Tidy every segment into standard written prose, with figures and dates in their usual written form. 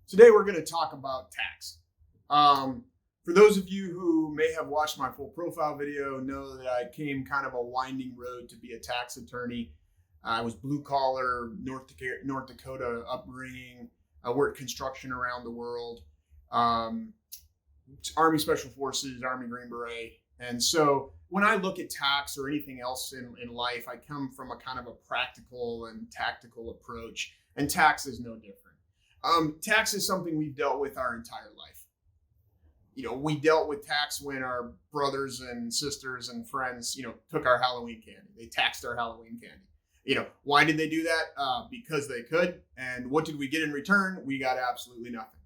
Today we're going to talk about tax. For those of you who may have watched my full profile video, know that I came kind of a winding road to be a tax attorney. I was blue collar, North Dakota upbringing. I worked construction around the world, Army Special Forces, Army Green Beret. And so when I look at tax or anything else in life, I come from a kind of a practical and tactical approach, and tax is no different. Tax is something we've dealt with our entire life. We dealt with tax when our brothers and sisters and friends, took our Halloween candy. They taxed our Halloween candy. Why did they do that? Because they could. And what did we get in return? We got absolutely nothing.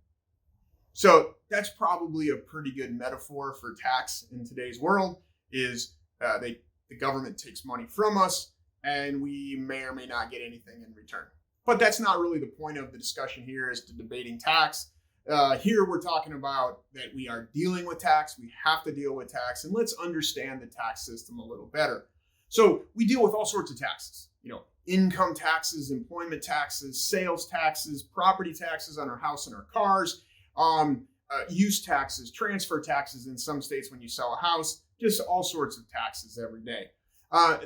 So that's probably a pretty good metaphor for tax in today's world is the government takes money from us and we may or may not get anything in return. But that's not really the point of the discussion here is to debating tax. Here we're talking about that we are dealing with tax. We have to deal with tax, and let's understand the tax system a little better. So we deal with all sorts of taxes, income taxes, employment taxes, sales taxes, property taxes on our house and our cars, use taxes, transfer taxes in some states when you sell a house, just all sorts of taxes every day.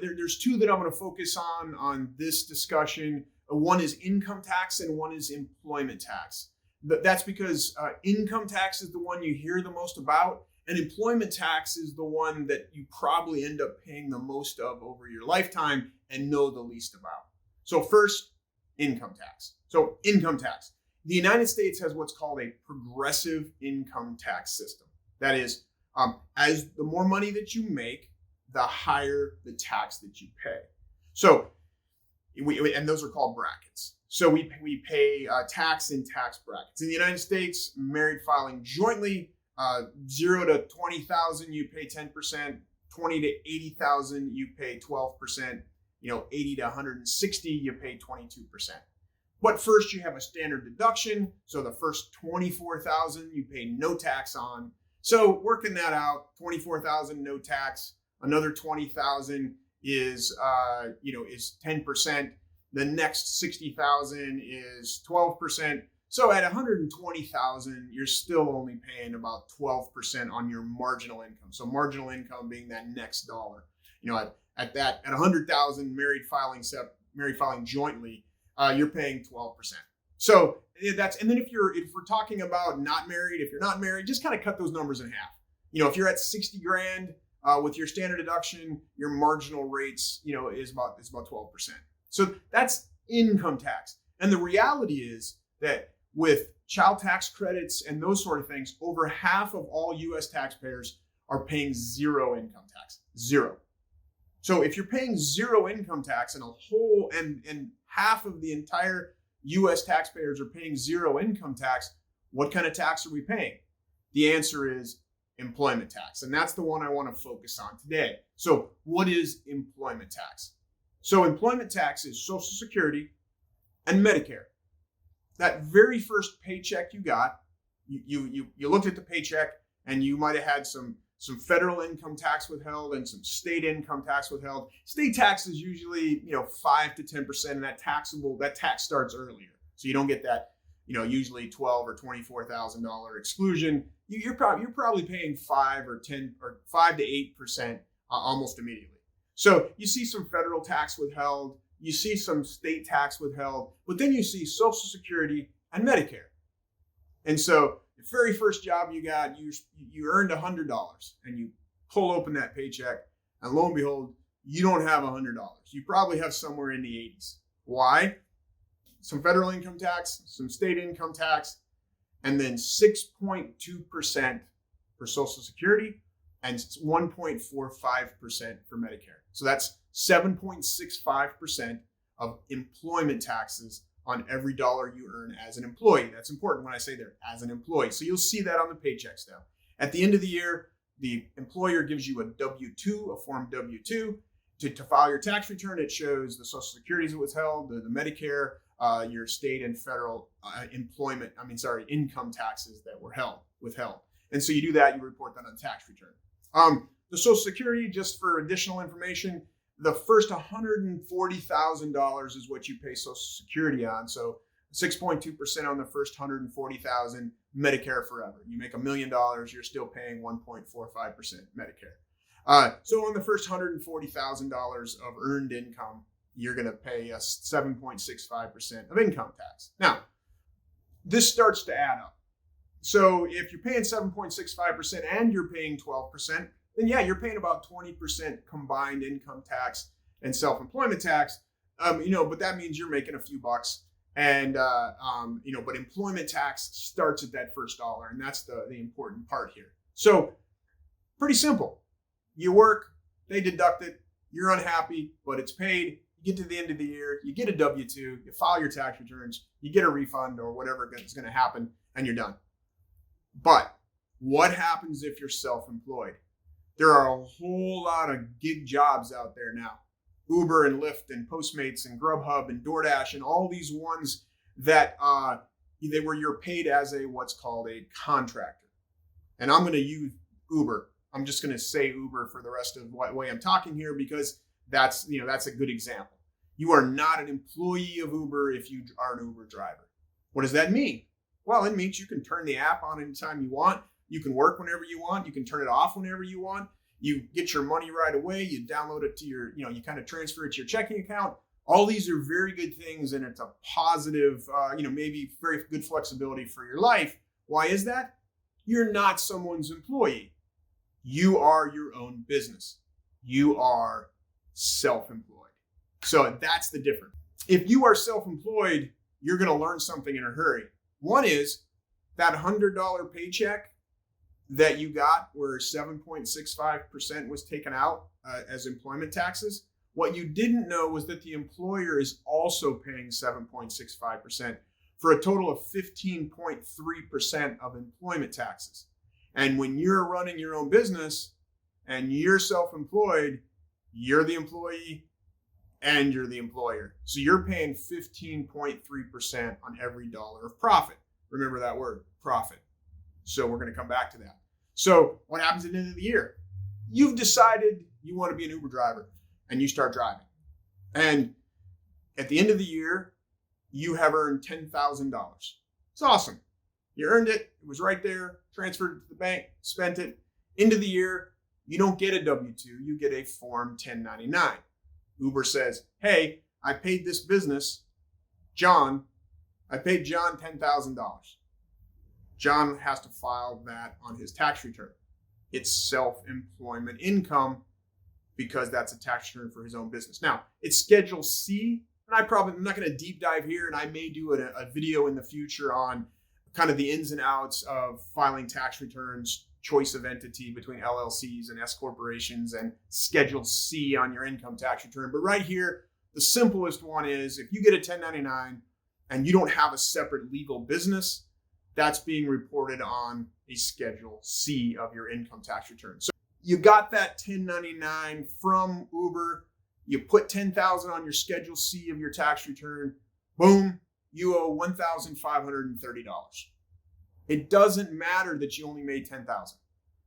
There's two that I'm going to focus on this discussion. One is income tax and one is employment tax. That's because income tax is the one you hear the most about, and employment tax is the one that you probably end up paying the most of over your lifetime and know the least about. So first, income tax. So income tax. The United States has what's called a progressive income tax system. That is, as the more money that you make, the higher the tax that you pay. So and those are called brackets. So we pay tax in tax brackets. In the United States, married filing jointly, 0 to 20,000, you pay 10%, 20 to 80,000, you pay 12%, 80 to 160, you pay 22%. But first you have a standard deduction. So the first 24,000 you pay no tax on. So working that out, 24,000, no tax, another 20,000 is 10%. The next 60,000 is 12%. So at 120,000, you're still only paying about 12% on your marginal income. So marginal income being that next dollar. At 100,000 married filing jointly, you're paying 12%. So and then if we're talking about not married, if you're not married, just kind of cut those numbers in half. If you're at 60 grand with your standard deduction, your marginal rates, is about 12%. So that's income tax. And the reality is that with child tax credits and those sort of things, over half of all U.S. taxpayers are paying zero income tax. Zero. So if you're paying zero income tax and half of the entire U.S. taxpayers are paying zero income tax, what kind of tax are we paying? The answer is employment tax. And that's the one I want to focus on today. So what is employment tax? So employment tax is Social Security and Medicare. That very first paycheck you got, you looked at the paycheck and you might have had some federal income tax withheld and some state income tax withheld. State tax is usually 5 to 10%, and that tax starts earlier, so you don't get that usually $12,000 or $24,000 exclusion. You're probably paying 5 or 10 or 5 to 8% almost immediately. So you see some federal tax withheld, you see some state tax withheld, but then you see Social Security and Medicare. And so the very first job you got, you earned $100, and you pull open that paycheck, and lo and behold, you don't have $100. You probably have somewhere in the 80s. Why? Some federal income tax, some state income tax, and then 6.2% for Social Security and 1.45% for Medicare. So that's 7.65% of employment taxes on every dollar you earn as an employee. That's important when I say there, as an employee. So you'll see that on the paychecks now. At the end of the year, the employer gives you a W-2, a Form W-2. To file your tax return, it shows the Social Security that was held, the Medicare, your state and federal income taxes that were withheld. And so you do that, you report that on the tax return. The Social Security, just for additional information, the first $140,000 is what you pay Social Security on. So 6.2% on the first 140,000, Medicare forever. You make $1 million, you're still paying 1.45% Medicare. So on the first $140,000 of earned income, you're going to pay a 7.65% of income tax. Now, this starts to add up. So if you're paying 7.65% and you're paying 12%, then yeah, you're paying about 20% combined income tax and self-employment tax. But that means you're making a few bucks. And, but employment tax starts at that first dollar. And that's the important part here. So pretty simple. You work, they deduct it, you're unhappy, but it's paid. You get to the end of the year, you get a W-2, you file your tax returns, you get a refund or whatever is going to happen, and you're done. But what happens if you're self-employed? There are a whole lot of gig jobs out there now. Uber and Lyft and Postmates and Grubhub and Doordash and all these ones that where you're paid as what's called a contractor. And I'm going to use Uber. I'm just going to say Uber for the rest of the way I'm talking here because that's a good example. You are not an employee of Uber if you are an Uber driver. What does that mean? Well, it means you can turn the app on anytime you want. You can work whenever you want. You can turn it off whenever you want. You get your money right away. You download it to your, you kind of transfer it to your checking account. All these are very good things, and it's a positive, maybe very good flexibility for your life. Why is that? You're not someone's employee. You are your own business. You are self-employed. So that's the difference. If you are self-employed, you're going to learn something in a hurry. One is that $100 paycheck that you got where 7.65% was taken out as employment taxes. What you didn't know was that the employer is also paying 7.65% for a total of 15.3% of employment taxes. And when you're running your own business and you're self-employed, you're the employee and you're the employer. So you're paying 15.3% on every dollar of profit. Remember that word, profit. So we're going to come back to that. So what happens at the end of the year? You've decided you want to be an Uber driver and you start driving. And at the end of the year, you have earned $10,000. It's awesome. You earned it. It was right there, transferred it to the bank, spent it. End of the year, you don't get a W-2. You get a Form 1099. Uber says, hey, I paid this business, John, I paid John $10,000. John has to file that on his tax return. It's self-employment income because that's a tax return for his own business. Now, it's Schedule C, and I'm not going to deep dive here, and I may do a video in the future on kind of the ins and outs of filing tax returns, choice of entity between LLCs and S corporations, and Schedule C on your income tax return. But right here, the simplest one is if you get a 1099 and you don't have a separate legal business, that's being reported on a Schedule C of your income tax return. So you got that 1099 from Uber, you put $10,000 on your Schedule C of your tax return, boom, you owe $1,530. It doesn't matter that you only made $10,000.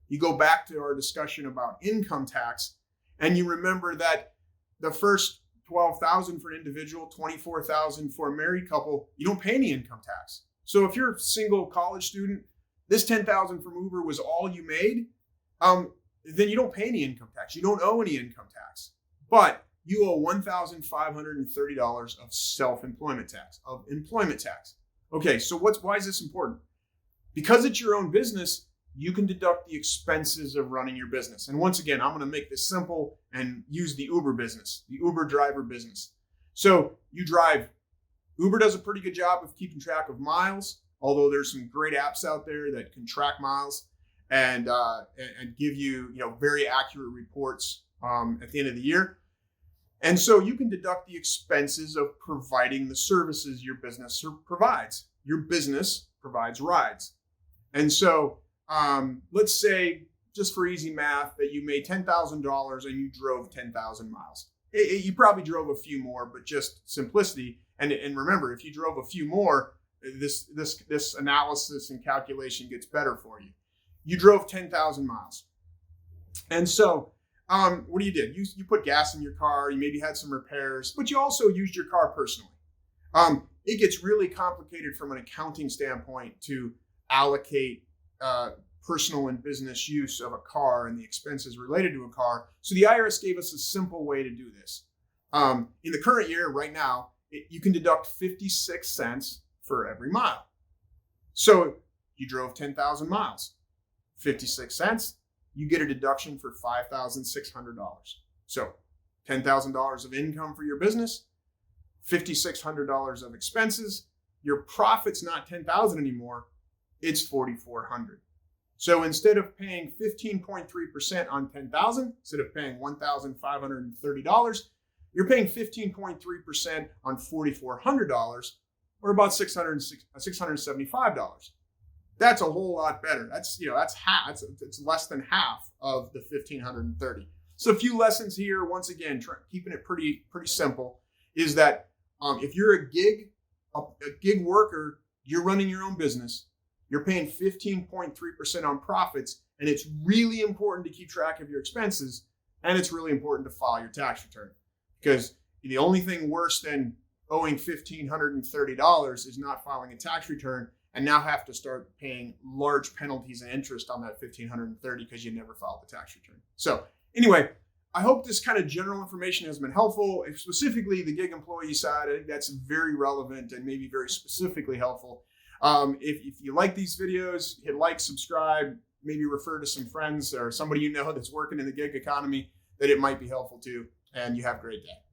You go back to our discussion about income tax, and you remember that the first $12,000 for an individual, $24,000 for a married couple, you don't pay any income tax. So if you're a single college student, this $10,000 from Uber was all you made, then you don't pay any income tax. You don't owe any income tax, but you owe $1,530 of self-employment tax, of employment tax. Okay, so why is this important? Because it's your own business, you can deduct the expenses of running your business. And once again, I'm going to make this simple and use the Uber business, the Uber driver business. So you drive. Uber does a pretty good job of keeping track of miles, although there's some great apps out there that can track miles and give you, very accurate reports at the end of the year. And so you can deduct the expenses of providing the services your business provides. Your business provides rides. And so let's say, just for easy math, that you made $10,000 and you drove 10,000 miles. You probably drove a few more, but just simplicity. And remember, if you drove a few more, this analysis and calculation gets better for you. You drove 10,000 miles. And so what you did? You put gas in your car, you maybe had some repairs, but you also used your car personally. it gets really complicated from an accounting standpoint to allocate personal and business use of a car and the expenses related to a car. So the IRS gave us a simple way to do this. In the current year, right now, you can deduct 56 cents for every mile. So you drove 10,000 miles, 56 cents, you get a deduction for $5,600. So $10,000 of income for your business, $5,600 of expenses. Your profit's not $10,000 anymore, it's $4,400. So instead of paying 15.3% on $10,000, instead of paying $1,530, you're paying 15.3% on $4,400, or about $675. That's a whole lot better. That's half. It's less than half of the $1,530. So a few lessons here. Once again, keeping it pretty simple is that if you're a gig worker, you're running your own business. You're paying 15.3% on profits, and it's really important to keep track of your expenses, and it's really important to file your tax return, because the only thing worse than owing $1,530 is not filing a tax return and now have to start paying large penalties and interest on that $1,530 because you never filed the tax return. So anyway, I hope this kind of general information has been helpful. Specifically, the gig employee side, I think that's very relevant and maybe very specifically helpful. If you like these videos, hit like, subscribe, maybe refer to some friends or somebody you know that's working in the gig economy that it might be helpful to, and you have a great day.